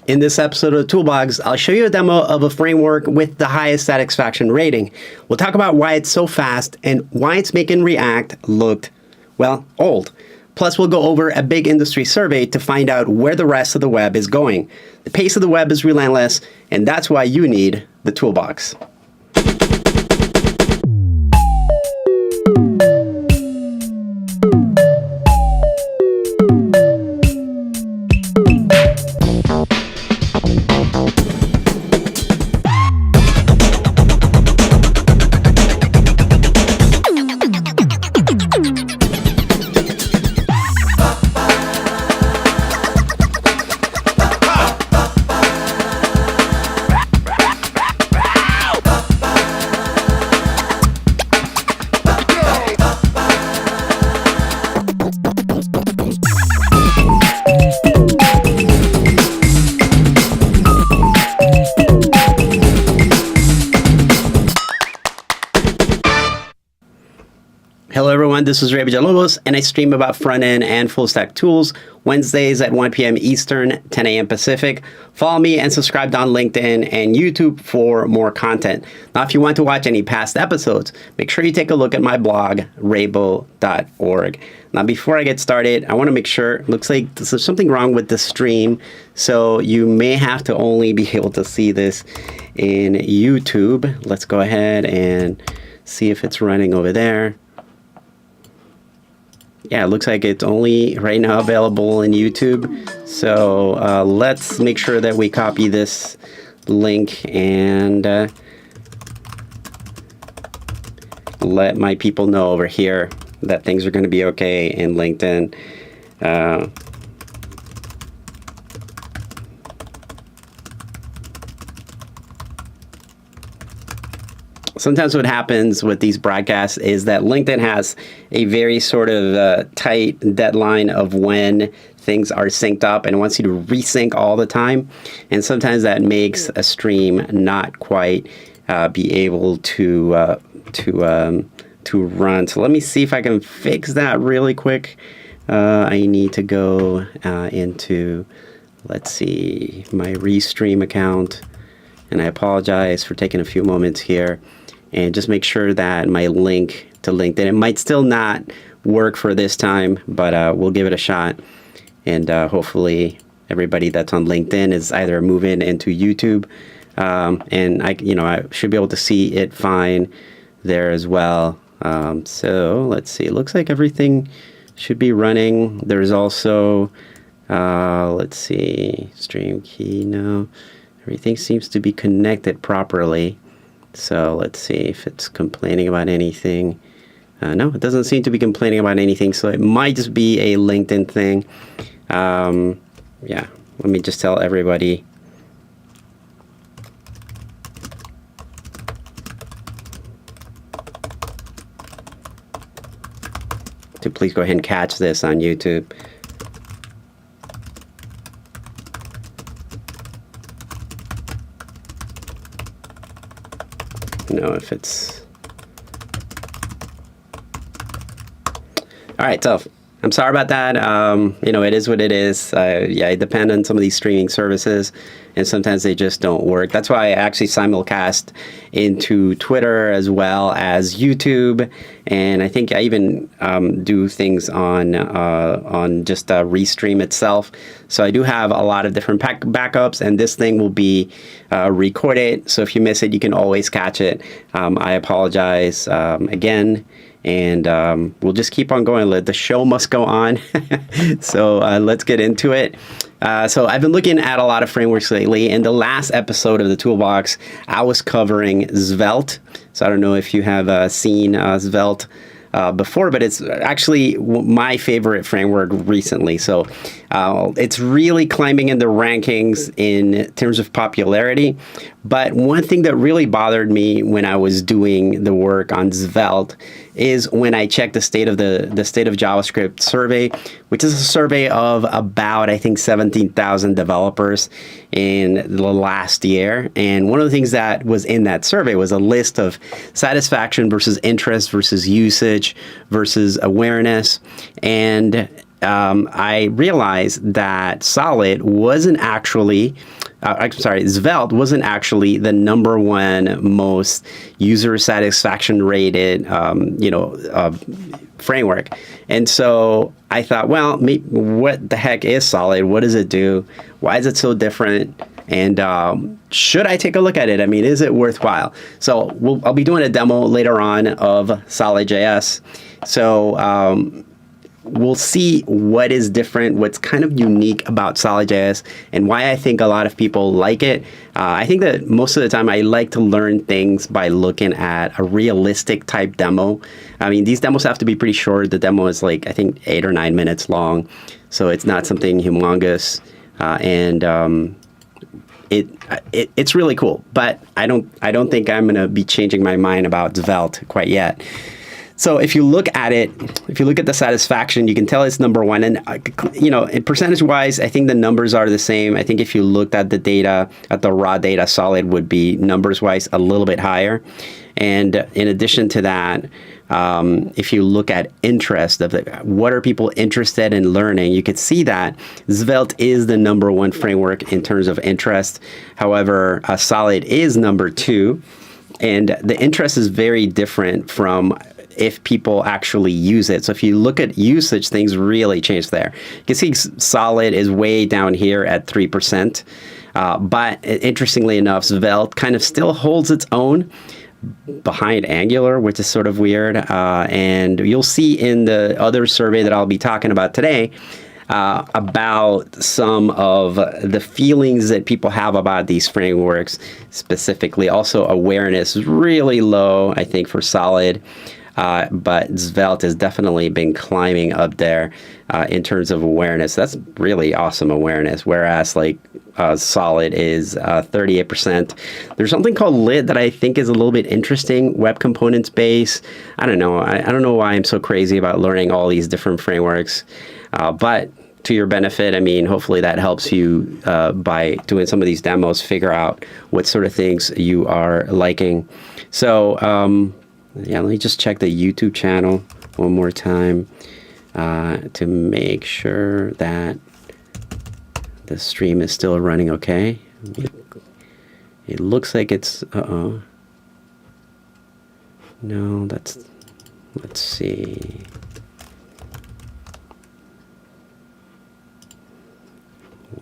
In this episode of Toolbox, I'll show you a demo of a framework with the highest satisfaction rating. We'll talk about why it's so fast and why it's making React look, well, old. Plus, we'll go over a big industry survey to find out where the rest of the web is going. The pace of the web is relentless, and that's why you need the Toolbox. Hello everyone, this is Ray Villalobos, and I stream about front-end and full-stack tools Wednesdays at 1 p.m. Eastern, 10 a.m. Pacific. Follow me and subscribe on LinkedIn and YouTube for more content. Now, if you want to watch any past episodes, make sure you take a look at my blog, raybo.org. Now, before I get started, I want to make sure, it looks like there's something wrong with the stream, so you may have to only be able to see this in YouTube. Let's go ahead and see if it's running over there. Yeah, it looks like it's only right now available in YouTube. So let's make sure that we copy this link and let my people know over here that things are going to be okay in LinkedIn. Sometimes what happens with these broadcasts is that LinkedIn has a very sort of tight deadline of when things are synced up and wants you to resync all the time. And sometimes that makes a stream not quite be able to run. So let me see if I can fix that really quick. I need to go into, let's see, my Restream account. And I apologize for taking a few moments here. And just make sure that my link to LinkedIn, it might still not work for this time, but we'll give it a shot. And hopefully everybody that's on LinkedIn is either moving into YouTube, and I should be able to see it fine there as well. So let's see. It looks like everything should be running. There's also, let's see, stream key. No, everything seems to be connected properly. So let's see if it's complaining about anything. No, it doesn't seem to be complaining about anything. So it might just be a LinkedIn thing. Yeah, let me just tell everybody. To please go ahead and catch this on YouTube. Know if it's all right. So I'm sorry about that. It is what it is. Yeah, I depend on some of these streaming services, and sometimes they just don't work. That's why I actually simulcast into Twitter as well as YouTube, and I think I even do things on just Restream itself. So I do have a lot of different backups, and this thing will be recorded. So if you miss it, you can always catch it. I apologize again. And we'll just keep on going. The show must go on. So let's get into it. So I've been looking at a lot of frameworks lately. In the last episode of the Toolbox, I was covering Svelte. So I don't know if you have seen Svelte before, but it's actually my favorite framework recently. So it's really climbing in the rankings in terms of popularity. But one thing that really bothered me when I was doing the work on Svelte is when I checked the state of JavaScript survey, which is a survey of about, I think, 17,000 developers in the last year. And one of the things that was in that survey was a list of satisfaction versus interest versus usage versus awareness. And I realized that Solid wasn't actually, Svelte wasn't actually the #1 most user satisfaction rated, framework. And so I thought, well, what the heck is Solid? What does it do? Why is it so different? And should I take a look at it? I mean, is it worthwhile? So I'll be doing a demo later on of SolidJS. So we'll see what is different, what's kind of unique about SolidJS, and why I think a lot of people like it. I think that most of the time I like to learn things by looking at a realistic type demo. I mean, these demos have to be pretty short. The demo is like, I think, 8 or 9 minutes long, so it's not something humongous. It's really cool, but I don't think I'm going to be changing my mind about Svelte quite yet. So if you look at it, if you look at the satisfaction, you can tell it's #1. And percentage-wise, I think the numbers are the same. I think if you looked at the data, at the raw data, Solid would be numbers-wise a little bit higher. And in addition to that, if you look at interest of what are people interested in learning, you could see that Svelte is the #1 framework in terms of interest. However, Solid is #2, and the interest is very different from if people actually use it. So if you look at usage, things really change there. You can see Solid is way down here at 3%. But interestingly enough, Svelte kind of still holds its own behind Angular, which is sort of weird. And you'll see in the other survey that I'll be talking about today about some of the feelings that people have about these frameworks, specifically. Also, awareness is really low, I think, for Solid. But Svelte has definitely been climbing up there in terms of awareness. That's really awesome awareness, whereas like Solid is 38%. There's something called Lit that I think is a little bit interesting, web components base. I don't know. I don't know why I'm so crazy about learning all these different frameworks, but to your benefit, I mean, hopefully that helps you by doing some of these demos, figure out what sort of things you are liking. So, yeah, let me just check the YouTube channel one more time to make sure that the stream is still running okay. It looks like it's, no, let's see.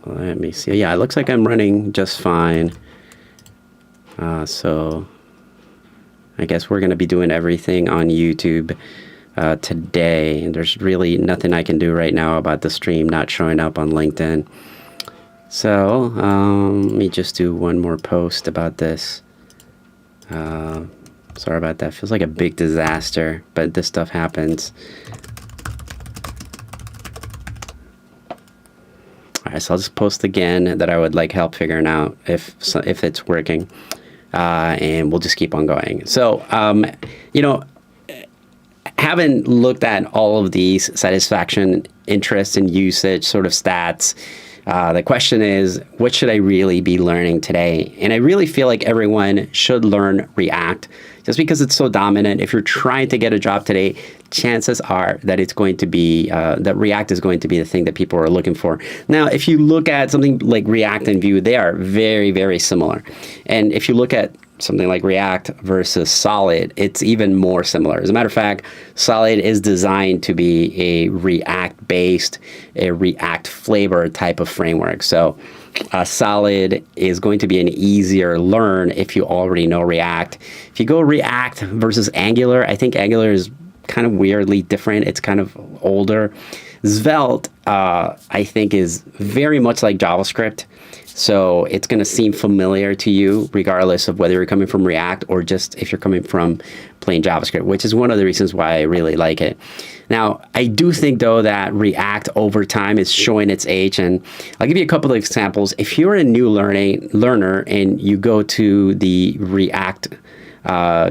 Let me see. Yeah, it looks like I'm running just fine. So I guess we're going to be doing everything on YouTube today. And there's really nothing I can do right now about the stream not showing up on LinkedIn. So let me just do one more post about this. Sorry about that. Feels like a big disaster, but this stuff happens. All right, so I'll just post again that I would like help figuring out if it's working. And we'll just keep on going. So, having looked at all of these satisfaction, interest, and usage sort of stats, the question is, what should I really be learning today? And I really feel like everyone should learn React just because it's so dominant. If you're trying to get a job today, chances are that it's going to be, that React is going to be the thing that people are looking for. Now, if you look at something like React and Vue, they are very, very similar. And if you look at something like React versus Solid, it's even more similar. As a matter of fact, Solid is designed to be a React-based, a React flavor type of framework. So Solid is going to be an easier learn if you already know React. If you go React versus Angular, I think Angular is kind of weirdly different. It's kind of older. Svelte, I think, is very much like JavaScript. So it's going to seem familiar to you regardless of whether you're coming from React or just if you're coming from plain JavaScript, which is one of the reasons why I really like it. Now, I do think, though, that React over time is showing its age. And I'll give you a couple of examples. If you're a new learner and you go to the React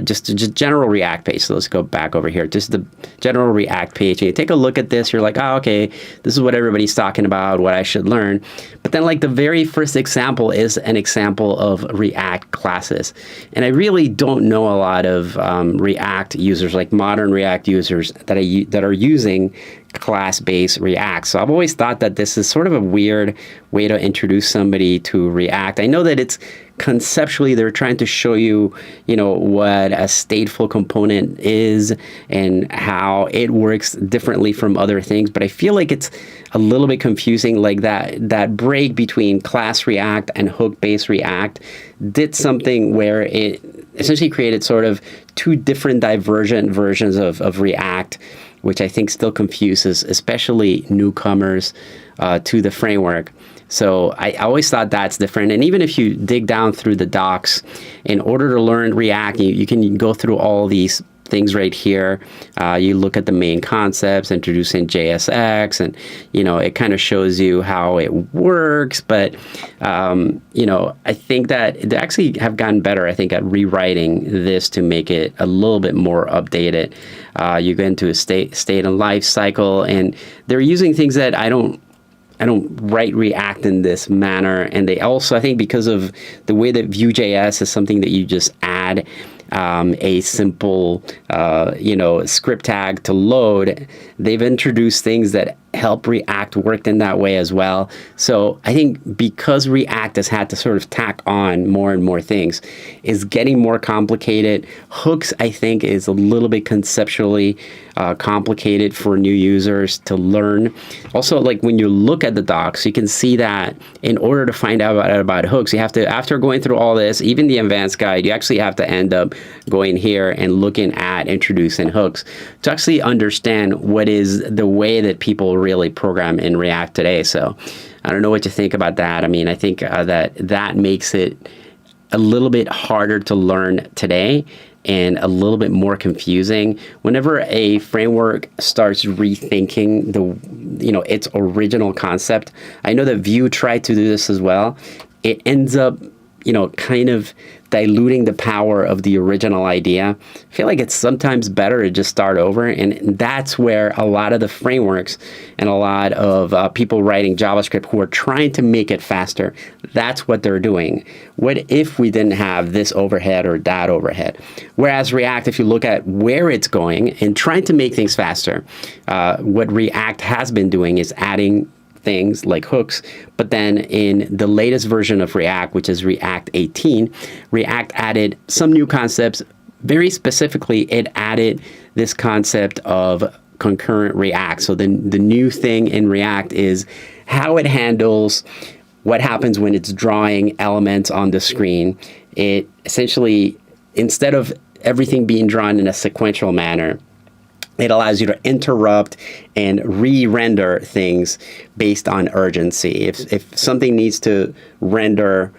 just general React page. So let's go back over here. Just the general React page. And you take a look at this. You're like, oh, okay, this is what everybody's talking about, what I should learn. But then like the very first example is an example of React classes. And I really don't know a lot of React users, like modern React users that are using class-based React. So I've always thought that this is sort of a weird way to introduce somebody to React. I know that it's conceptually they're trying to show you, what a stateful component is and how it works differently from other things. But I feel like it's a little bit confusing. Like that break between class React and hook-based React did something where it essentially created sort of two different divergent versions of React, which I think still confuses, especially newcomers to the framework. So I always thought that's different. And even if you dig down through the docs, in order to learn React, you can go through all these things right here. You look at the main concepts, introducing JSX, and it kind of shows you how it works. But I think that they actually have gotten better, I think, at rewriting this to make it a little bit more updated. You go into a state and life cycle, and they're using things that I don't write React in this manner. And they also, I think, because of the way that Vue.js is something that you just add a simple, script tag to load, they've introduced things that help React work in that way as well. So I think because React has had to sort of tack on more and more things, is getting more complicated. Hooks, I think, is a little bit conceptually complicated for new users to learn. Also, like when you look at the docs, you can see that in order to find out about hooks, you have to, after going through all this, even the advanced guide, you actually have to end up going here and looking at introducing hooks to actually understand what is the way that people really program in React today. So I don't know what you think about that. I mean, I think that makes it a little bit harder to learn today and a little bit more confusing. Whenever a framework starts rethinking its original concept, I know that Vue tried to do this as well. It ends up, kind of diluting the power of the original idea. I feel like it's sometimes better to just start over, and that's where a lot of the frameworks and a lot of people writing JavaScript who are trying to make it faster, that's what they're doing. What if we didn't have this overhead or that overhead? Whereas React, if you look at where it's going and trying to make things faster, what React has been doing is adding things like hooks. But then in the latest version of React, which is React 18, React added some new concepts. Very specifically, it added this concept of concurrent React. So the new thing in React is how it handles what happens when it's drawing elements on the screen. It essentially, instead of everything being drawn in a sequential manner, it allows you to interrupt and re-render things based on urgency. If something needs to render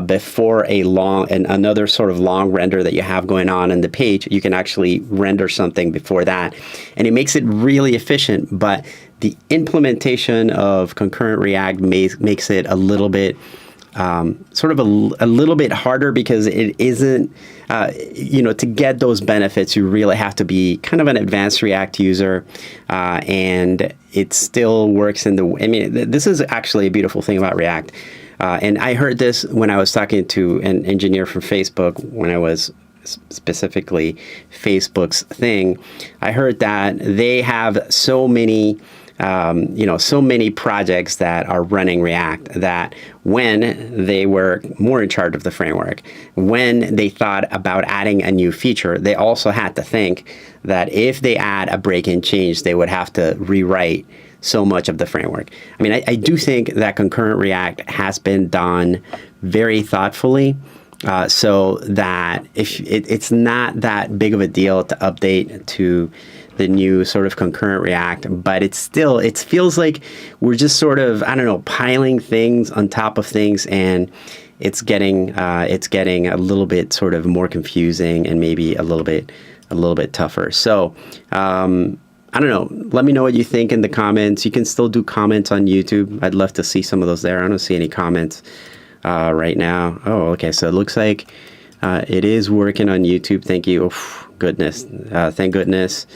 before another sort of long render that you have going on in the page, you can actually render something before that. And it makes it really efficient, but the implementation of concurrent React makes it a little bit sort of a little bit harder, because it isn't, to get those benefits, you really have to be kind of an advanced React user, and it still works this is actually a beautiful thing about React. And I heard this when I was talking to an engineer from Facebook, when I was specifically Facebook's thing. I heard that they have so many projects that are running React, that when they were more in charge of the framework, when they thought about adding a new feature, they also had to think that if they add a break-in change, they would have to rewrite so much of the framework. I mean, I do think that concurrent React has been done very thoughtfully, so that if it's not that big of a deal to update to the new sort of concurrent React, but it feels like we're just sort of, piling things on top of things, and it's getting a little bit sort of more confusing and maybe a little bit tougher. So I don't know. Let me know what you think in the comments. You can still do comments on YouTube. I'd love to see some of those there. I don't see any comments right now. Oh, okay. So it looks like it is working on YouTube. Thank you. Oh, goodness. Thank goodness.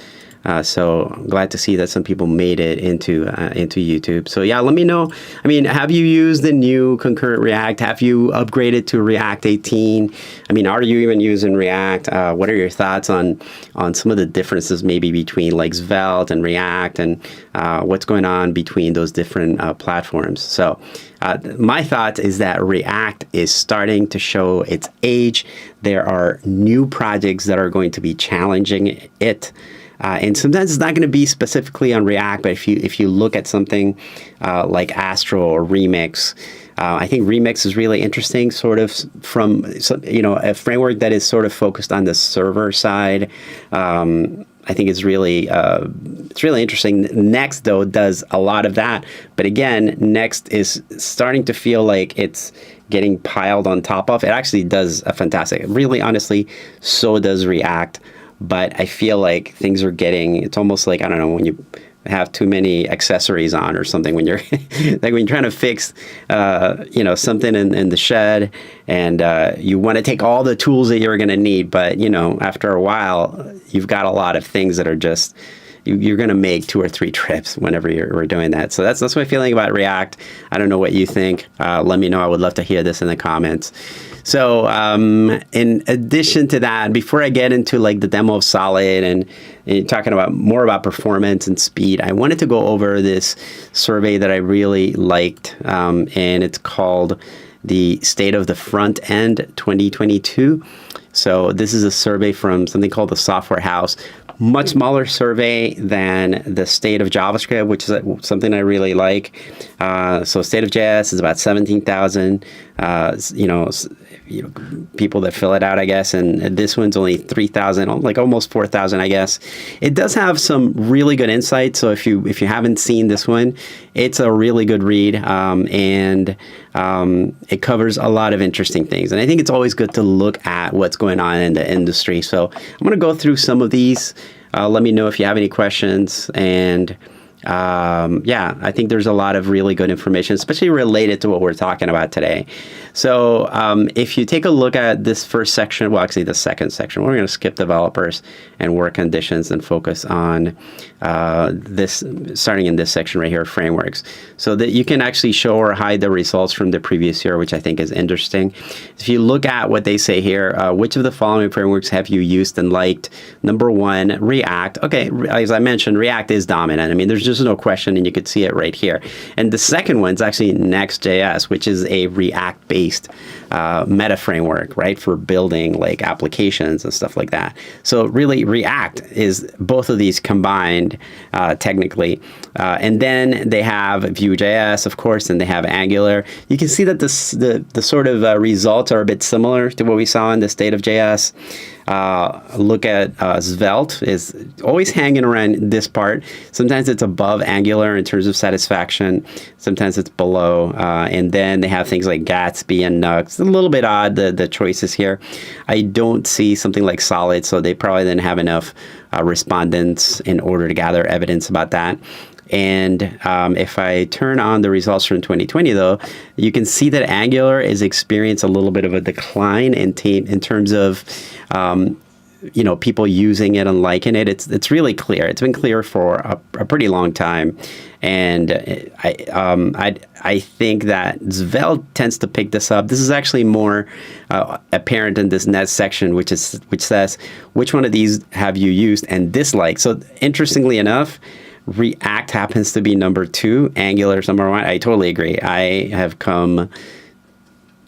So I'm glad to see that some people made it into YouTube. So yeah, let me know. I mean, have you used the new concurrent React? Have you upgraded to React 18? I mean, are you even using React? What are your thoughts on some of the differences maybe between like Svelte and React, and what's going on between those different platforms? So my thought is that React is starting to show its age. There are new projects that are going to be challenging it. And sometimes it's not going to be specifically on React, but if you look at something like Astro or Remix, I think Remix is really interesting, sort of from a framework that is sort of focused on the server side. I think it's really interesting. Next, though, does a lot of that, but again, Next is starting to feel like it's getting piled on top of. It actually does a fantastic. Really, honestly, so does React. But I feel like things are getting, it's almost like, I don't know, when you have too many accessories on or something, when you're like when you're trying to fix something in the shed, and you want to take all the tools that you're going to need, but after a while you've got a lot of things that are just, you're going to make 2 or 3 trips whenever we're doing that. So that's my feeling about React. I don't know what you think. Let me know. I would love to hear this in the comments. So in addition to that, before I get into like the demo of Solid and talking about more about performance and speed, I wanted to go over this survey that I really liked, and it's called the State of the Front End 2022. So this is a survey from something called the Software House. Much smaller survey than the State of JavaScript, which is something I really like. So State of JS is about 17,000, people that fill it out, I guess. And this one's only 3,000, like almost 4,000, I guess. It does have some really good insights. So if you haven't seen this one, it's a really good read, and it covers a lot of interesting things. And I think it's always good to look at what's going on in the industry. So I'm going to go through some of these. Let me know if you have any questions. And I think there's a lot of really good information, especially related to what we're talking about today. So if you take a look at this first section, well, actually the second section, we're going to skip developers and work conditions and focus on starting in this section right here, frameworks, so that you can actually show or hide the results from the previous year, which I think is interesting. If you look at what they say here, which of the following frameworks have you used and liked? Number 1, React. Okay, as I mentioned, React is dominant. I mean, there's just no question, and you could see it right here. And the second one is actually Next.js, which is a React-based meta framework, right, for building like applications and stuff like that. So really, React is both of these combined technically. And then they have Vue.js, of course, and they have Angular. You can see that the sort of results are a bit similar to what we saw in the State of JS. Look at Svelte is always hanging around this part. Sometimes it's above Angular in terms of satisfaction. Sometimes it's below. And then they have things like Gatsby and Nuxt. It's a little bit odd, the choices here. I don't see something like Solid, so they probably didn't have enough respondents in order to gather evidence about that. And if I turn on the results from 2020, though, you can see that Angular is experiencing a little bit of a decline in terms of people using it and liking it. It's really clear. It's been clear for a pretty long time, and I think that Svelte tends to pick this up. This is actually more apparent in this next section, which says which one of these have you used and disliked. So interestingly enough, React happens to be number 2, Angular is number 1. I totally agree. I have come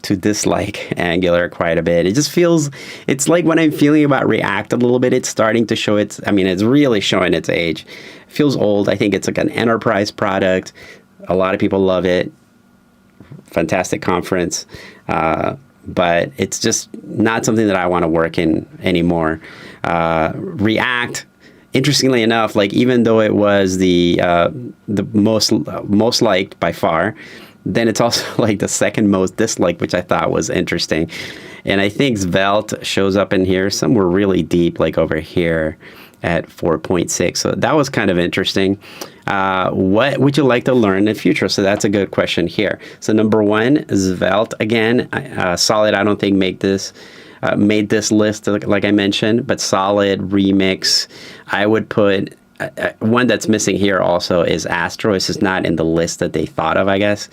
to dislike Angular quite a bit. It just feels, it's like when I'm feeling about React a little bit, it's starting to show it's really showing its age. It feels old. I think it's like an enterprise product. A lot of people love it. Fantastic conference. But it's just not something that I want to work in anymore. React, interestingly enough, like even though it was the most liked by far, then it's also like the second most disliked, which I thought was interesting. And I think Svelte shows up in here somewhere really deep, like over here at 4.6. So that was kind of interesting. What would you like to learn in the future? So that's a good question here. So number 1, Svelte again. Solid, I don't think made this list, like I mentioned, but Solid, Remix, I would put one that's missing here also is Astro. This is not in the list that they thought of, I guess.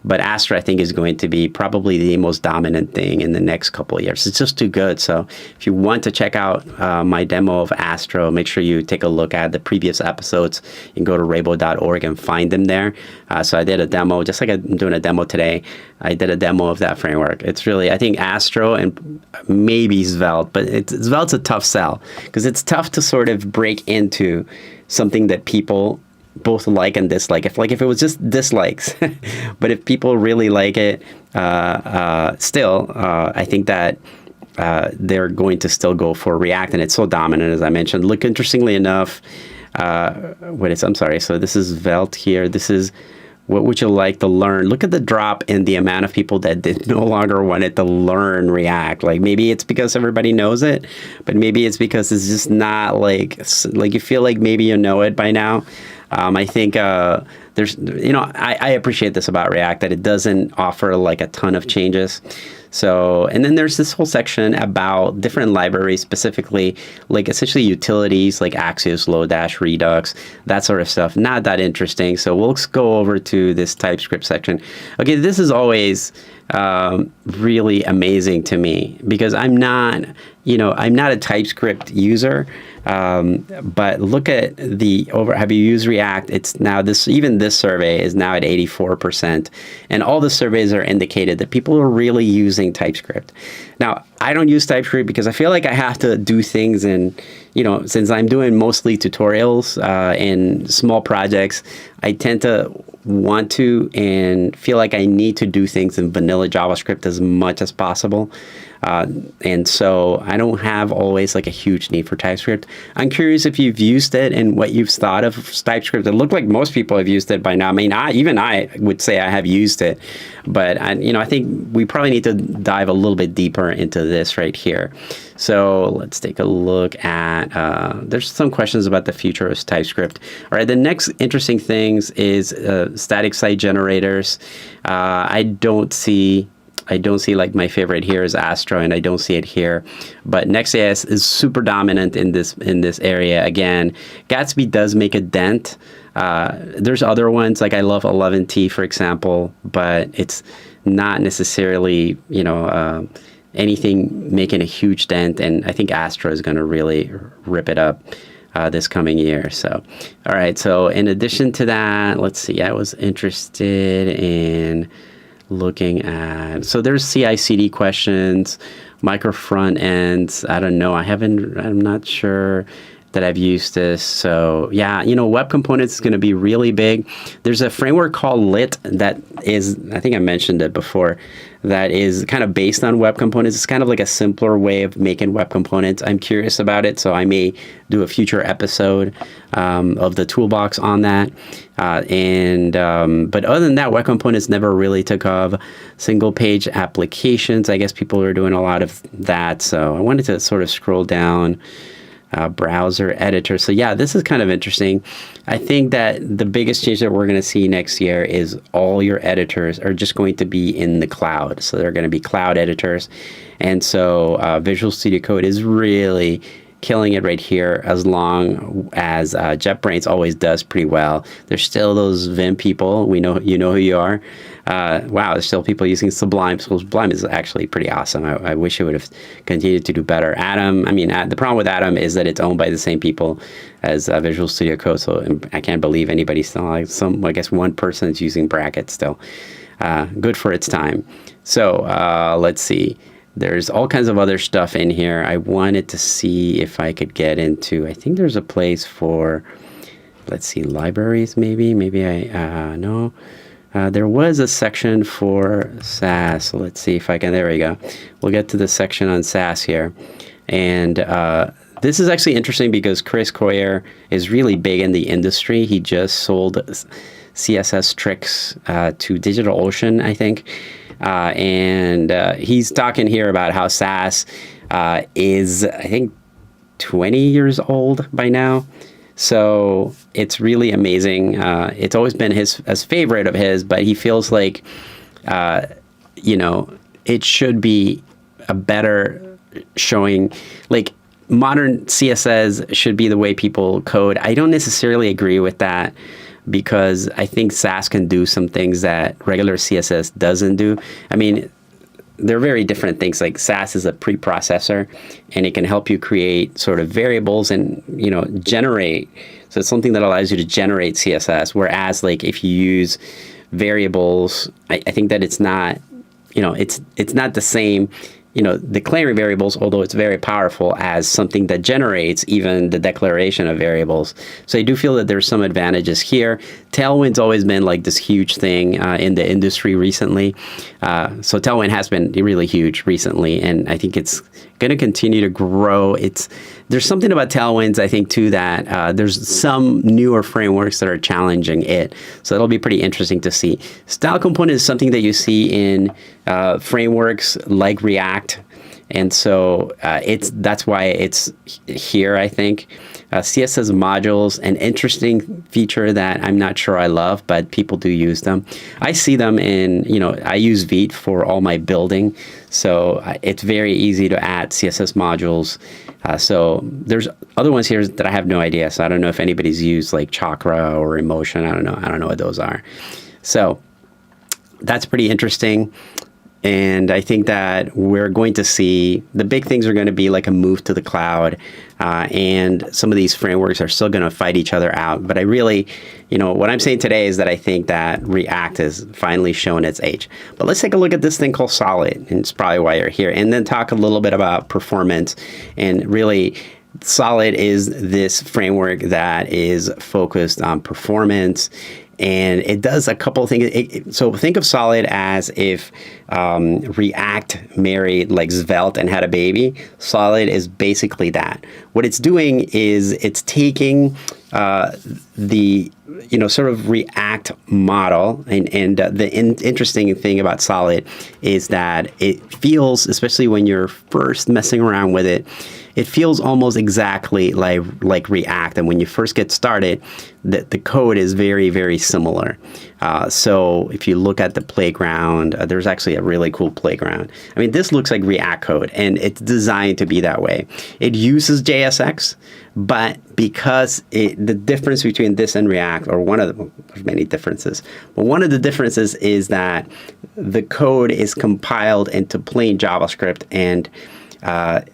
But Astro, I think, is going to be probably the most dominant thing in the next couple of years. It's just too good. So if you want to check out my demo of Astro, make sure you take a look at the previous episodes and go to rabo.org and find them there. So I did a demo, just like I'm doing a demo today. I did a demo of that framework. It's really, I think, Astro and maybe Svelte, but Svelte's a tough sell because it's tough to sort of break into something that people both like and dislike. If it was just dislikes, but if people really like it, still, I think that they're going to still go for React, and it's so dominant, as I mentioned. Look, interestingly enough, I'm sorry. So this is Svelte here. This is what would you like to learn? Look at the drop in the amount of people that no longer wanted to learn React. Like maybe it's because everybody knows it, but maybe it's because it's just not like you feel like maybe you know it by now. I think there's, I appreciate this about React, that it doesn't offer like a ton of changes. So, and then there's this whole section about different libraries, specifically like essentially utilities like Axios, Lodash, Redux, that sort of stuff. Not that interesting. So we'll go over to this TypeScript section. Okay, this is always really amazing to me because I'm not a TypeScript user. But look at have you used React? It's now even this survey is now at 84%. And all the surveys are indicated that people are really using TypeScript. Now, I don't use TypeScript because I feel like I have to do things since I'm doing mostly tutorials and small projects, I tend to want to and feel like I need to do things in vanilla JavaScript as much as possible. And so I don't have always like a huge need for TypeScript. I'm curious if you've used it and what you've thought of TypeScript. It looked like most people have used it by now. I mean, I would say I have used it, but I think we probably need to dive a little bit deeper into this right here. So let's take a look at, there's some questions about the future of TypeScript. All right, the next interesting things is static site generators. I don't see like my favorite here is Astro, and I don't see it here. But Next.js is super dominant in this area. Again, Gatsby does make a dent. There's other ones, like I love 11t, for example, but it's not necessarily, anything making a huge dent. And I think Astro is going to really rip it up this coming year. So, all right. So in addition to that, let's see. I was interested in looking at, so there's CI/CD questions, micro front ends. I don't know. I'm not sure that I've used this. So yeah, web components is going to be really big. There's a framework called Lit that is, I think I mentioned it before, that is kind of based on web components. It's kind of like a simpler way of making web components. I'm curious about it, so I may do a future episode of the Toolbox on that. But other than that, web components never really took off. Single page applications, I guess people are doing a lot of that. So I wanted to sort of scroll down. Browser editor. So yeah, this is kind of interesting. I think that the biggest change that we're going to see next year is all your editors are just going to be in the cloud. So they're going to be cloud editors. And so Visual Studio Code is really killing it right here, as long as JetBrains always does pretty well. There's still those Vim people. We know, you know who you are. Wow, there's still people using Sublime. So Sublime is actually pretty awesome. I wish it would have continued to do better. Atom, the problem with Atom is that it's owned by the same people as Visual Studio Code. So I can't believe anybody still, I guess one person is using Bracket still. Good for its time. So let's see. There's all kinds of other stuff in here. I wanted to see if I could get into, I think there's a place for, let's see, libraries maybe. Maybe no. There was a section for Sass. So let's see if I can, there we go. We'll get to the section on Sass here. And this is actually interesting because Chris Coyier is really big in the industry. He just sold CSS tricks to DigitalOcean, I think. And he's talking here about how Sass is, I think, 20 years old by now. So it's really amazing. It's always been his favorite of his, but he feels like, it should be a better showing. Like, modern CSS should be the way people code. I don't necessarily agree with that, because I think Sass can do some things that regular CSS doesn't do. I mean, they're very different things. Like Sass is a preprocessor, and it can help you create sort of variables and, you know, generate. So it's something that allows you to generate CSS. Whereas like if you use variables, I think that it's not, you know, it's not the same, you know, declaring variables, although it's very powerful, as something that generates even the declaration of variables. So I do feel that there's some advantages here. Tailwind's always been like this huge thing in the industry recently. So Tailwind has been really huge recently, and I think it's going to continue to grow. There's something about Tailwinds, I think, too, that there's some newer frameworks that are challenging it. So it'll be pretty interesting to see. Style component is something that you see in frameworks like React. And so that's why it's here, I think. CSS modules, an interesting feature that I'm not sure I love, but people do use them. I see them in, you know, I use Vite for all my building. So it's very easy to add CSS modules. So there's other ones here that I have no idea. So I don't know if anybody's used like Chakra or Emotion. I don't know what those are. So that's pretty interesting. And I think that we're going to see the big things are going to be like a move to the cloud. And some of these frameworks are still going to fight each other out. But I really, you know, what I'm saying today is that I think that React has finally shown its age. But let's take a look at this thing called Solid. And it's probably why you're here. And then talk a little bit about performance. And really, Solid is this framework that is focused on performance. And it does a couple of things. So think of Solid as if React married like Svelte and had a baby. Solid is basically that. What it's doing is it's taking the, you know, sort of React model. And the interesting thing about Solid is that it feels, especially when you're first messing around with it, it feels almost exactly like React. And when you first get started, the code is very, very similar. So if you look at the playground, there's actually a really cool playground. I mean, this looks like React code, and it's designed to be that way. It uses JSX, but because the difference between this and React, or one of the many differences, but one of the differences is that the code is compiled into plain JavaScript, and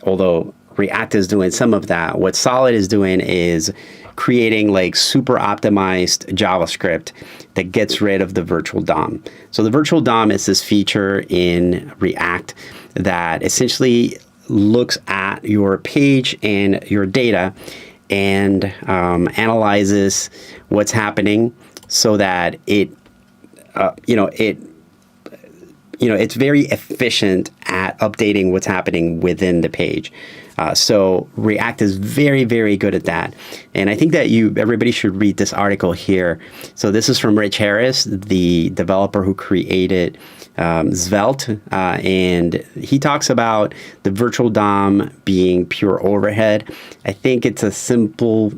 although React is doing some of that, what Solid is doing is creating like super optimized JavaScript that gets rid of the virtual DOM. So the virtual DOM is this feature in React that essentially looks at your page and your data and analyzes what's happening so that it's very efficient at updating what's happening within the page. So React is very, very good at that. And I think that everybody should read this article here. So this is from Rich Harris, the developer who created Svelte. And he talks about the virtual DOM being pure overhead. I think it's a simple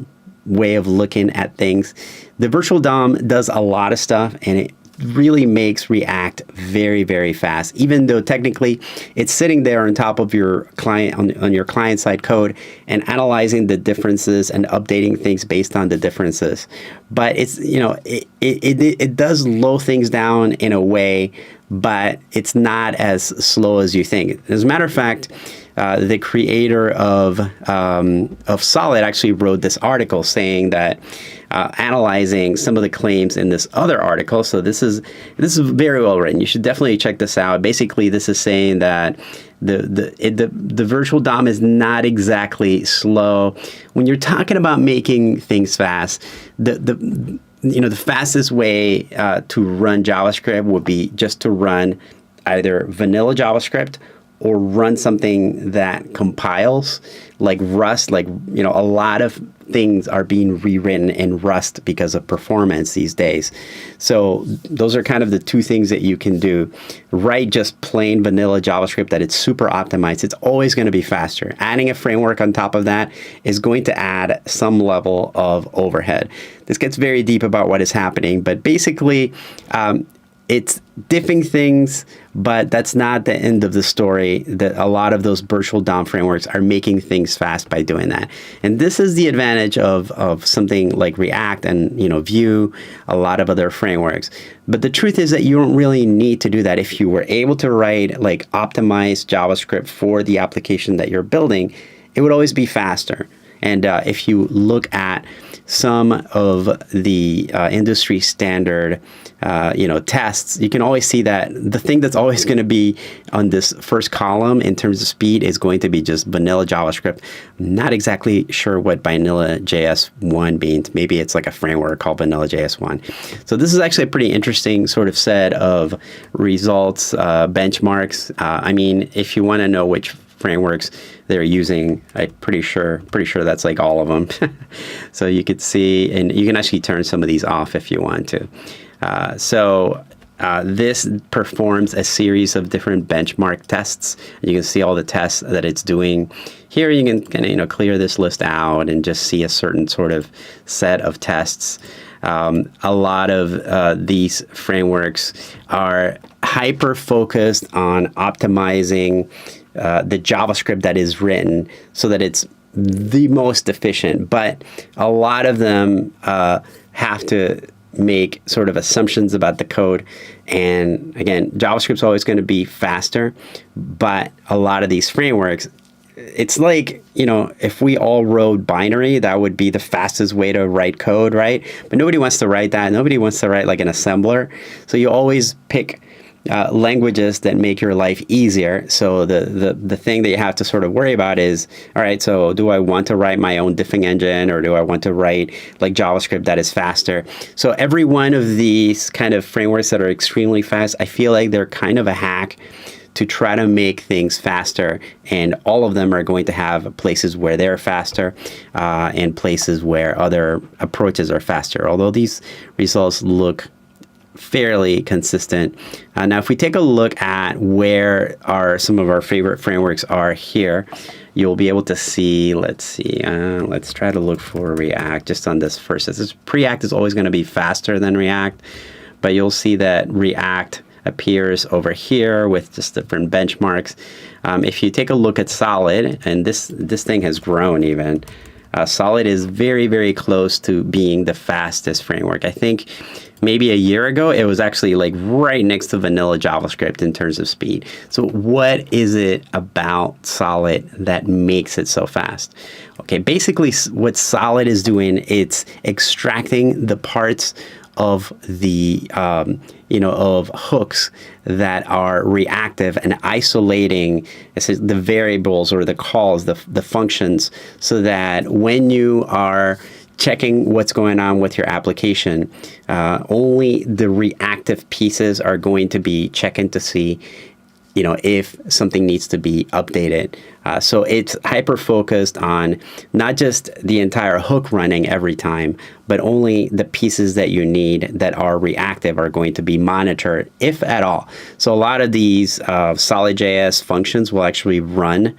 way of looking at things. The virtual DOM does a lot of stuff, and it really makes React very, very fast, even though technically it's sitting there on top of your client, on your client-side code, and analyzing the differences and updating things based on the differences. But it's, you know, it does slow things down in a way, but it's not as slow as you think. As a matter of fact, the creator of Solid actually wrote this article saying that analyzing some of the claims in this other article. So this is very well written. You should definitely check this out. Basically, this is saying that the virtual DOM is not exactly slow. When you're talking about making things fast, the fastest way to run JavaScript would be just to run either vanilla JavaScript or run something that compiles, like Rust. Like, you know, a lot of things are being rewritten in Rust because of performance these days. So those are kind of the two things that you can do. Write just plain vanilla JavaScript that it's super optimized. It's always going to be faster. Adding a framework on top of that is going to add some level of overhead. This gets very deep about what is happening, but basically, it's diffing things, but that's not the end of the story. That a lot of those virtual DOM frameworks are making things fast by doing that. And this is the advantage of something like React and Vue, a lot of other frameworks. But the truth is that you don't really need to do that. If you were able to write like optimized JavaScript for the application that you're building, it would always be faster. And if you look at some of the industry standard tests, you can always see that the thing that's always going to be on this first column in terms of speed is going to be just vanilla JavaScript. I'm not exactly sure what vanilla JS 1 means. Maybe it's like a framework called vanilla JS 1. So this is actually a pretty interesting sort of set of results, benchmarks. I mean, if you want to know which frameworks they're using, I'm pretty sure that's like all of them. So you could see, and you can actually turn some of these off if you want to. This performs a series of different benchmark tests. You can see all the tests that it's doing. Here you can kind of clear this list out and just see a certain sort of set of tests. A lot of these frameworks are hyper focused on optimizing the JavaScript that is written so that it's the most efficient. But a lot of them have to make sort of assumptions about the code. And again, JavaScript's always going to be faster, but a lot of these frameworks, it's like, if we all wrote binary, that would be the fastest way to write code, right? But nobody wants to write that. Nobody wants to write like an assembler. So you always pick languages that make your life easier. So the thing that you have to sort of worry about is, all right, so do I want to write my own diffing engine, or do I want to write like JavaScript that is faster? So every one of these kind of frameworks that are extremely fast, I feel like they're kind of a hack to try to make things faster, and all of them are going to have places where they're faster and places where other approaches are faster, although these results look fairly consistent. Now, if we take a look at where some of our favorite frameworks are here, you'll be able to see, let's try to look for React just on this first. Preact is always going to be faster than React, but you'll see that React appears over here with just different benchmarks. If you take a look at Solid, and this thing has grown even, Solid is very, very close to being the fastest framework. I think maybe a year ago, it was actually like right next to vanilla JavaScript in terms of speed. So what is it about Solid that makes it so fast? Okay, basically what Solid is doing, it's extracting the parts of the of hooks that are reactive and isolating the variables or the calls, the functions, so that when you are checking what's going on with your application, only the reactive pieces are going to be checking to see if something needs to be updated. So it's hyper-focused on not just the entire hook running every time, but only the pieces that you need that are reactive are going to be monitored, if at all. So a lot of these SolidJS functions will actually run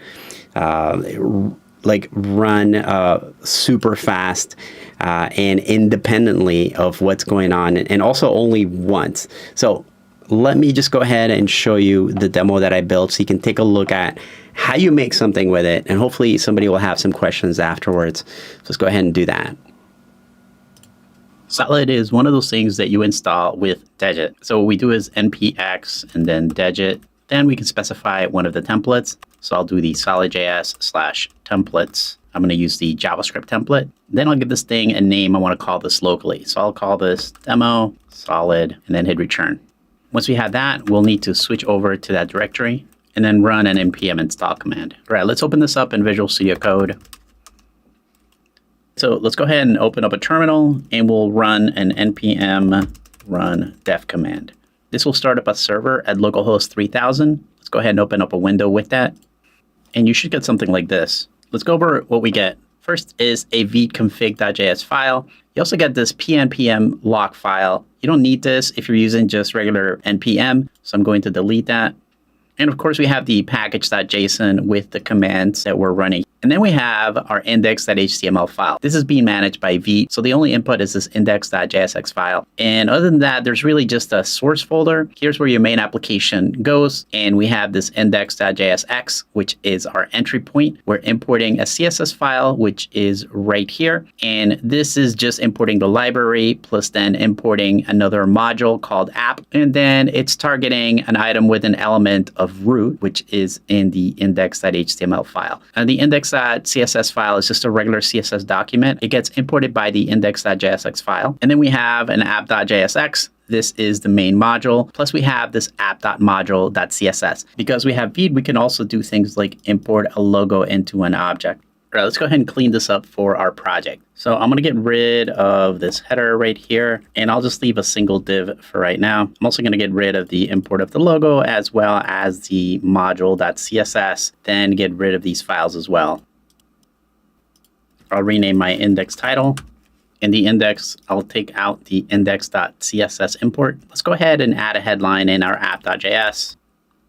super fast and independently of what's going on, and also only once. So let me just go ahead and show you the demo that I built so you can take a look at how you make something with it, and hopefully somebody will have some questions afterwards. So let's go ahead and do that. Solid is one of those things that you install with Degit. So what we do is npx and then Degit. Then we can specify one of the templates. So I'll do the solidjs/templates. I'm going to use the JavaScript template. Then I'll give this thing a name. I want to call this locally. So I'll call this demo solid and then hit return. Once we have that, we'll need to switch over to that directory and then run an npm install command. All right, let's open this up in Visual Studio Code. So let's go ahead and open up a terminal, and we'll run an npm run def command. This will start up a server at localhost 3000. Let's go ahead and open up a window with that. And you should get something like this. Let's go over what we get. First is a vconfig.js file. You also get this pnpm lock file. You don't need this if you're using just regular npm, so I'm going to delete that. And of course, we have the package.json with the commands that we're running. And then we have our index.html file. This is being managed by Vite, so the only input is this index.jsx file. And other than that, there's really just a source folder. Here's where your main application goes. And we have this index.jsx, which is our entry point. We're importing a CSS file, which is right here. And this is just importing the library, plus then importing another module called app. And then it's targeting an item with an element of root, which is in the index.html file. And the index.css file is just a regular CSS document. It gets imported by the index.jsx file. And then we have an app.jsx. This is the main module. Plus we have this app.module.css. Because we have Vite, we can also do things like import a logo into an object. All right, let's go ahead and clean this up for our project. So I'm going to get rid of this header right here, and I'll just leave a single div for right now. I'm also going to get rid of the import of the logo as well as the module.css, then get rid of these files as well. I'll rename my index title. In the index, I'll take out the index.css import. Let's go ahead and add a headline in our app.js.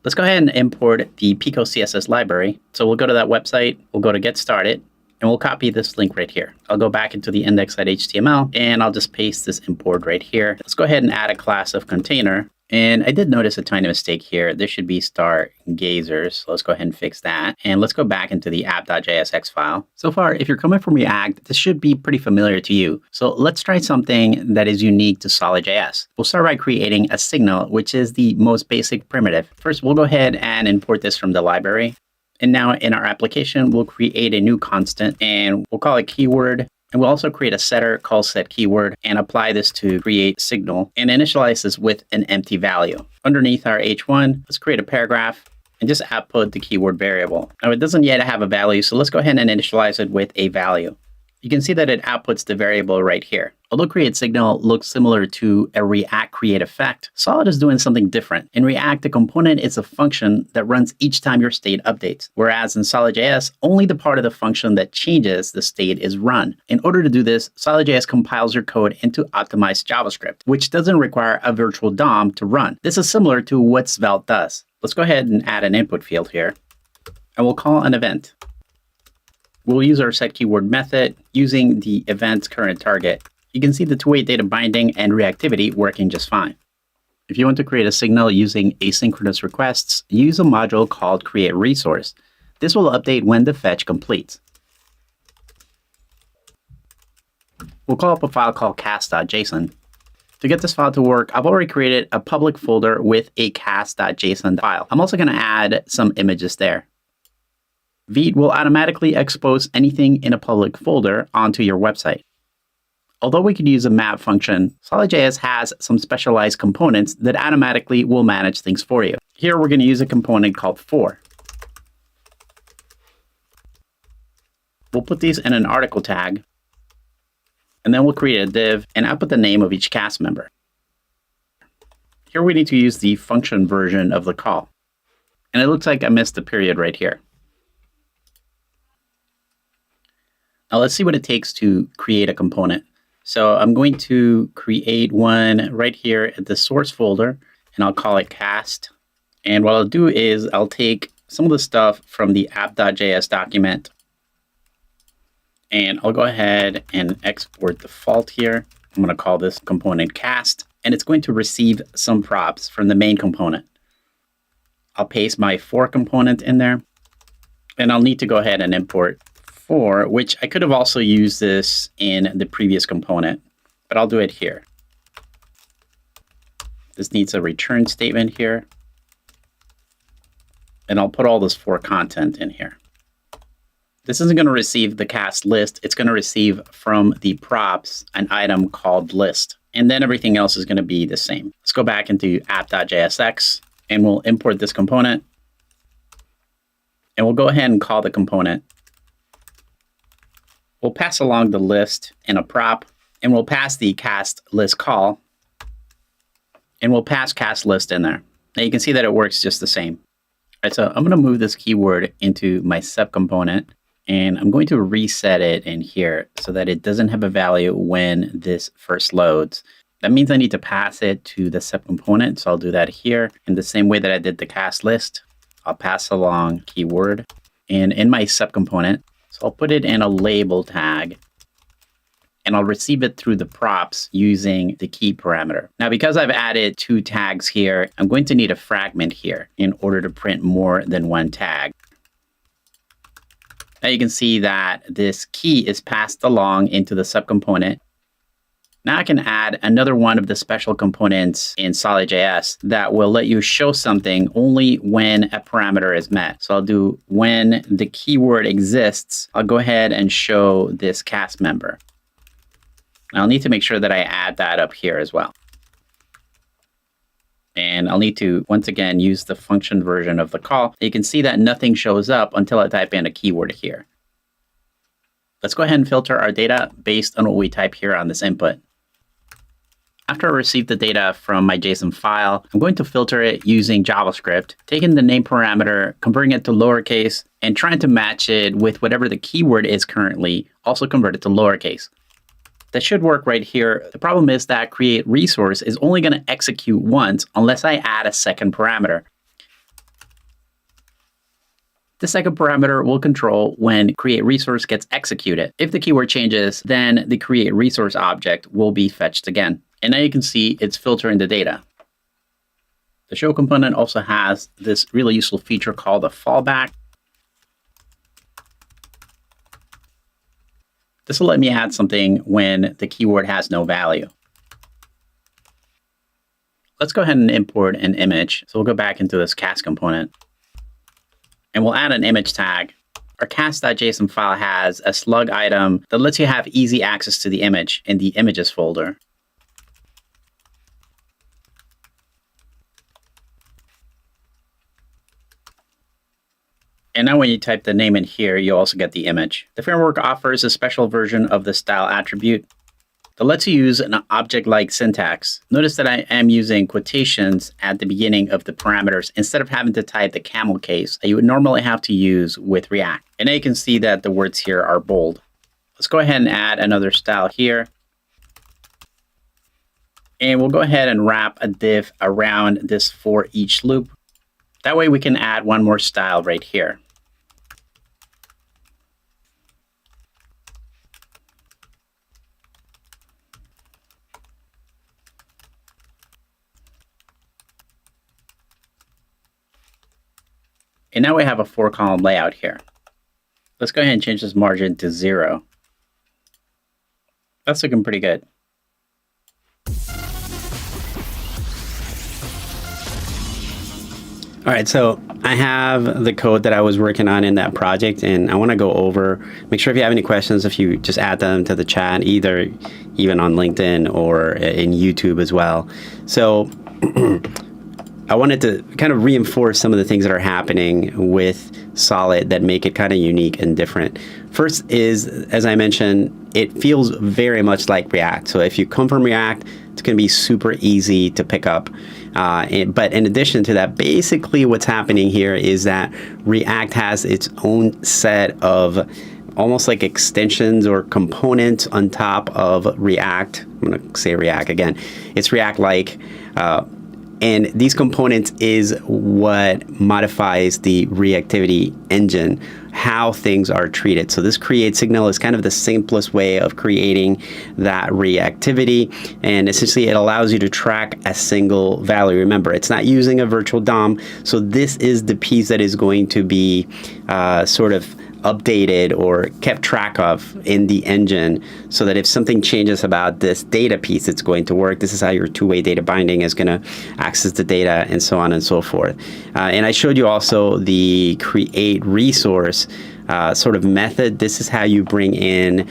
Let's go ahead and import the Pico CSS library. So we'll go to that website, we'll go to get started, and we'll copy this link right here. I'll go back into the index.html, and I'll just paste this import right here. Let's go ahead and add a class of container. And I did notice a tiny mistake here. This should be stargazers. So let's go ahead and fix that. And let's go back into the app.jsx file. So far, if you're coming from React, this should be pretty familiar to you. So let's try something that is unique to SolidJS. We'll start by creating a signal, which is the most basic primitive. First, we'll go ahead and import this from the library. And now in our application, we'll create a new constant and we'll call it keyword. And we'll also create a setter called setKeyword and apply this to create signal and initialize this with an empty value. Underneath our H1, let's create a paragraph and just output the keyword variable. Now it doesn't yet have a value, so let's go ahead and initialize it with a value. You can see that it outputs the variable right here. Although create signal looks similar to a React create effect, Solid is doing something different. In React, the component is a function that runs each time your state updates, whereas in SolidJS, only the part of the function that changes the state is run. In order to do this, SolidJS compiles your code into optimized JavaScript, which doesn't require a virtual DOM to run. This is similar to what Svelte does. Let's go ahead and add an input field here, and we'll call an event. We'll use our setKeyword method using the event's current target. You can see the two-way data binding and reactivity working just fine. If you want to create a signal using asynchronous requests, use a module called createResource. This will update when the fetch completes. We'll call up a file called cast.json. To get this file to work, I've already created a public folder with a cast.json file. I'm also going to add some images there. Vite will automatically expose anything in a public folder onto your website. Although we could use a map function, SolidJS has some specialized components that automatically will manage things for you. Here we're going to use a component called for. We'll put these in an article tag, and then we'll create a div and output the name of each cast member. Here we need to use the function version of the call. And it looks like I missed the period right here. Now let's see what it takes to create a component. So I'm going to create one right here at the source folder, and I'll call it cast. And what I'll do is I'll take some of the stuff from the app.js document, and I'll go ahead and export the default here. I'm going to call this component cast, and it's going to receive some props from the main component. I'll paste my for component in there, and I'll need to go ahead and import for, which I could have also used this in the previous component, but I'll do it here. This needs a return statement here, and I'll put all this for content in here. This isn't going to receive the cast list. It's going to receive from the props an item called list, and then everything else is going to be the same. Let's go back into app.jsx, and we'll import this component, and we'll go ahead and call the component. We'll pass along the list and a prop, and we'll pass the cast list call, and we'll pass cast list in there. Now you can see that it works just the same. All right, so I'm going to move this keyword into my sub component, and I'm going to reset it in here so that it doesn't have a value when this first loads. That means I need to pass it to the sub component, so I'll do that here. In the same way that I did the cast list, I'll pass along keyword, and in my sub component, So I'll put it in a label tag, and I'll receive it through the props using the key parameter. Now, because I've added 2 tags here, I'm going to need a fragment here in order to print more than 1 tag. Now you can see that this key is passed along into the subcomponent. Now I can add another one of the special components in SolidJS that will let you show something only when a parameter is met. So I'll do when the keyword exists, I'll go ahead and show this cast member. I'll need to make sure that I add that up here as well. And I'll need to, once again, use the function version of the call. You can see that nothing shows up until I type in a keyword here. Let's go ahead and filter our data based on what we type here on this input. After I receive the data from my JSON file, I'm going to filter it using JavaScript, taking the name parameter, converting it to lowercase, and trying to match it with whatever the keyword is currently, also convert it to lowercase. That should work right here. The problem is that create resource is only going to execute once unless I add a second parameter. The second parameter will control when create resource gets executed. If the keyword changes, then the create resource object will be fetched again. And now you can see it's filtering the data. The show component also has this really useful feature called the fallback. This will let me add something when the keyword has no value. Let's go ahead and import an image. So we'll go back into this cast component. And we'll add an image tag. Our cast.json file has a slug item that lets you have easy access to the image in the images folder. And now when you type the name in here, you'll also get the image. The framework offers a special version of the style attribute that lets you use an object-like syntax. Notice that I am using quotations at the beginning of the parameters instead of having to type the camel case that you would normally have to use with React. And now you can see that the words here are bold. Let's go ahead and add another style here. And we'll go ahead and wrap a div around this for each loop. That way we can add one more style right here. And now we have a 4-column layout here. Let's go ahead and change this margin to 0. That's looking pretty good. All right, so I have the code that I was working on in that project, and I want to go over, make sure if you have any questions, if you just add them to the chat, either even on LinkedIn or in YouTube as well. So I wanted to kind of reinforce some of the things that are happening with Solid that make it kind of unique and different. First is, as I mentioned, it feels very much like React. So if you come from React, it's going to be super easy to pick up. But in addition to that, basically what's happening here is that React has its own set of almost like extensions or components on top of React. I'm going to say React again. It's React-like. And these components is what modifies the reactivity engine, how things are treated. So this create signal is kind of the simplest way of creating that reactivity. And essentially it allows you to track a single value. Remember, it's not using a virtual DOM. So this is the piece that is going to be sort of updated or kept track of in the engine, so that if something changes about this data piece, it's going to work. This is how your two-way data binding is going to access the data, and so on and so forth. And I showed you also the create resource sort of method. This is how you bring in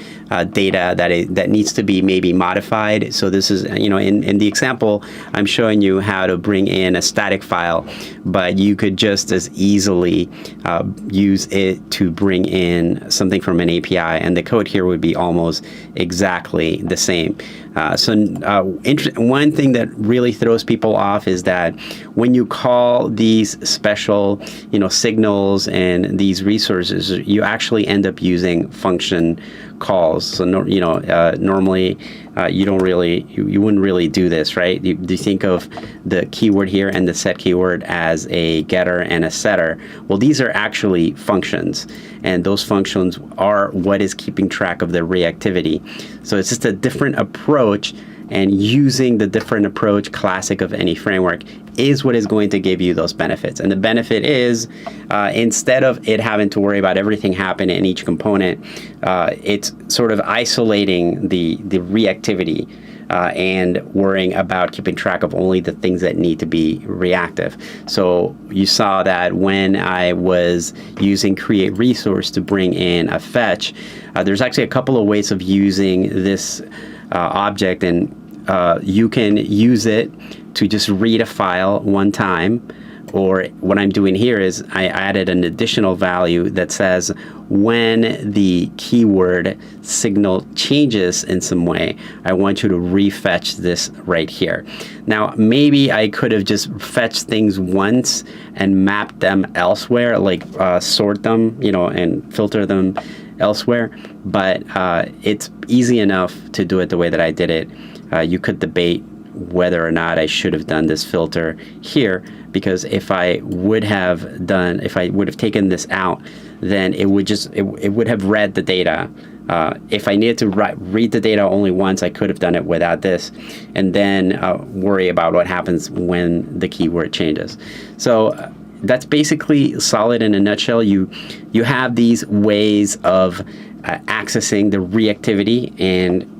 data that needs to be maybe modified. So this is, in the example, I'm showing you how to bring in a static file, but you could just as easily use it to bring in something from an API, and the code here would be almost exactly the same. One thing that really throws people off is that when you call these special, signals and these resources, you actually end up using function calls. So normally you wouldn't really do this, right? You think of the keyword here and the set keyword as a getter and a setter. Well, these are actually functions, and those functions are what is keeping track of the reactivity. So it's just a different approach, and using the different approach, classic of any framework, is what is going to give you those benefits. And the benefit is, instead of it having to worry about everything happening in each component, it's sort of isolating the reactivity and worrying about keeping track of only the things that need to be reactive. So you saw that when I was using create resource to bring in a fetch, there's actually a couple of ways of using this object, and you can use it to just read a file one time, or what I'm doing here is I added an additional value that says when the keyword signal changes in some way, I want you to refetch this right here. Now, maybe I could have just fetched things once and mapped them elsewhere, like sort them, and filter them elsewhere, but it's easy enough to do it the way that I did it. You could debate whether or not I should have done this filter here, because if I would have taken this out, then it would have read the data. If I needed to read the data only once, I could have done it without this, and then worry about what happens when the keyword changes. So that's basically Solid in a nutshell. You have these ways of accessing the reactivity, and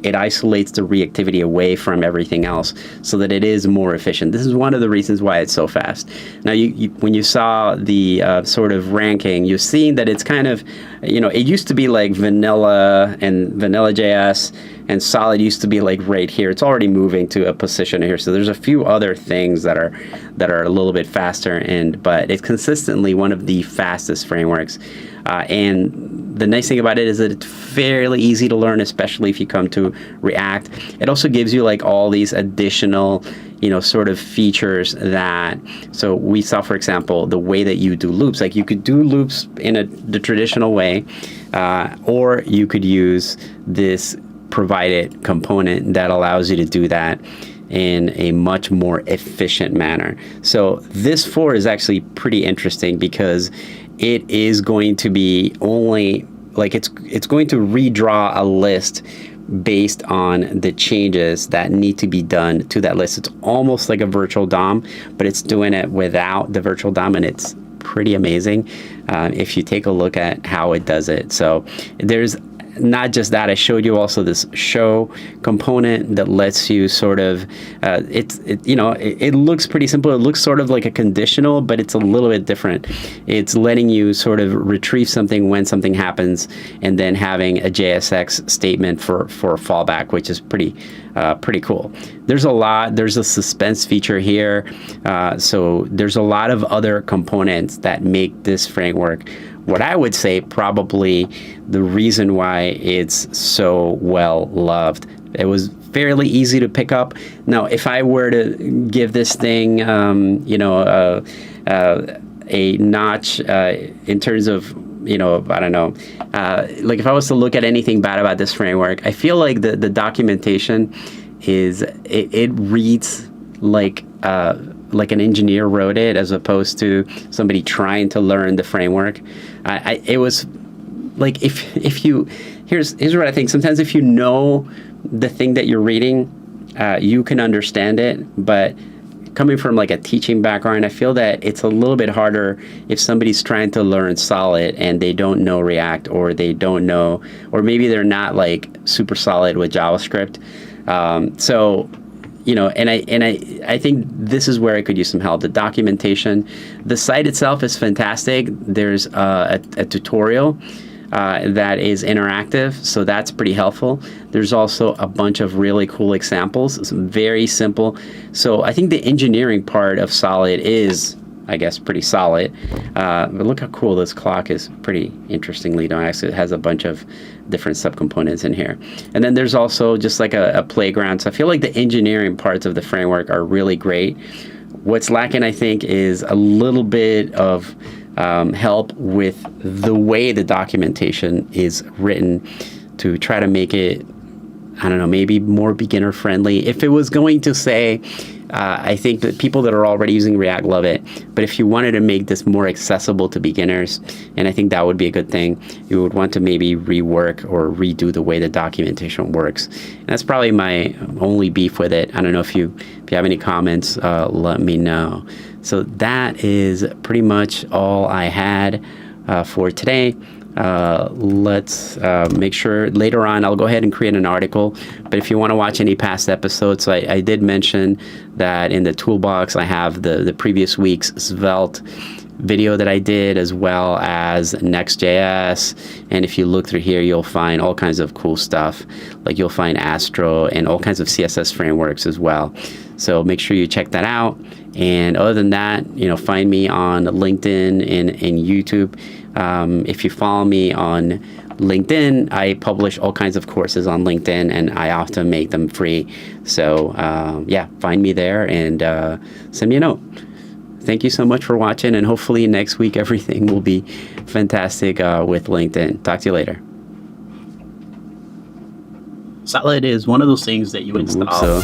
it isolates the reactivity away from everything else so that it is more efficient. This is one of the reasons why it's so fast. Now, when you saw the sort of ranking, you're seeing that it's kind of, it used to be like vanilla and vanilla.js, and Solid used to be like right here. It's already moving to a position here. So there's a few other things that are a little bit faster, but it's consistently one of the fastest frameworks. And the nice thing about it is that it's fairly easy to learn, especially if you come to React. It also gives you like all these additional, sort of features so we saw, for example, the way that you do loops. Like you could do loops in the traditional way, or you could use this provided component that allows you to do that in a much more efficient manner. So this 4 is actually pretty interesting because it is going to be only it's going to redraw a list based on the changes that need to be done to that list. It's almost like a virtual DOM, but it's doing it without the virtual DOM, and it's pretty amazing if you take a look at how it does it. So there's not just that, I showed you also this show component that lets you sort of, it looks pretty simple. It looks sort of like a conditional, but it's a little bit different. It's letting you sort of retrieve something when something happens, and then having a JSX statement for fallback, which is pretty cool. There's a suspense feature here. So there's a lot of other components that make this framework, what I would say, probably the reason why it's so well loved. It was fairly easy to pick up. Now, if I were to give this thing, a notch in terms of, I don't know, like if I was to look at anything bad about this framework, I feel like the documentation it reads like an engineer wrote it, as opposed to somebody trying to learn the framework. It was like here's what I think. Sometimes if you know the thing that you're reading, you can understand it. But coming from like a teaching background, I feel that it's a little bit harder if somebody's trying to learn Solid and they don't know React, or they don't know, or maybe they're not like super solid with JavaScript. And I think this is where I could use some help. The documentation, the site itself is fantastic. There's a tutorial that is interactive, so that's pretty helpful. There's also a bunch of really cool examples. It's very simple. So I think the engineering part of Solid is, I guess, pretty solid. But look how cool this clock is. Pretty interestingly done. Actually, it has a bunch of different subcomponents in here. And then there's also just like a playground. So I feel like the engineering parts of the framework are really great. What's lacking, I think, is a little bit of help with the way the documentation is written to try to make it, I don't know, maybe more beginner friendly. If it was going to say, I think that people that are already using React love it, but if you wanted to make this more accessible to beginners, and I think that would be a good thing, you would want to maybe rework or redo the way the documentation works. And that's probably my only beef with it. I don't know if you have any comments, let me know. So that is pretty much all I had for today. Let's make sure later on I'll go ahead and create an article. But if you want to watch any past episodes, I did mention that in the toolbox I have the previous week's Svelte video that I did, as well as Next.js. And if you look through here, you'll find all kinds of cool stuff. Like you'll find Astro and all kinds of CSS frameworks as well. So make sure you check that out. And other than that, find me on LinkedIn and YouTube. If you follow me on LinkedIn, I publish all kinds of courses on LinkedIn, and I often make them free. So yeah, find me there and send me a note. Thank you so much for watching, and hopefully next week everything will be fantastic with LinkedIn. Talk to you later. Solid is one of those things that you install.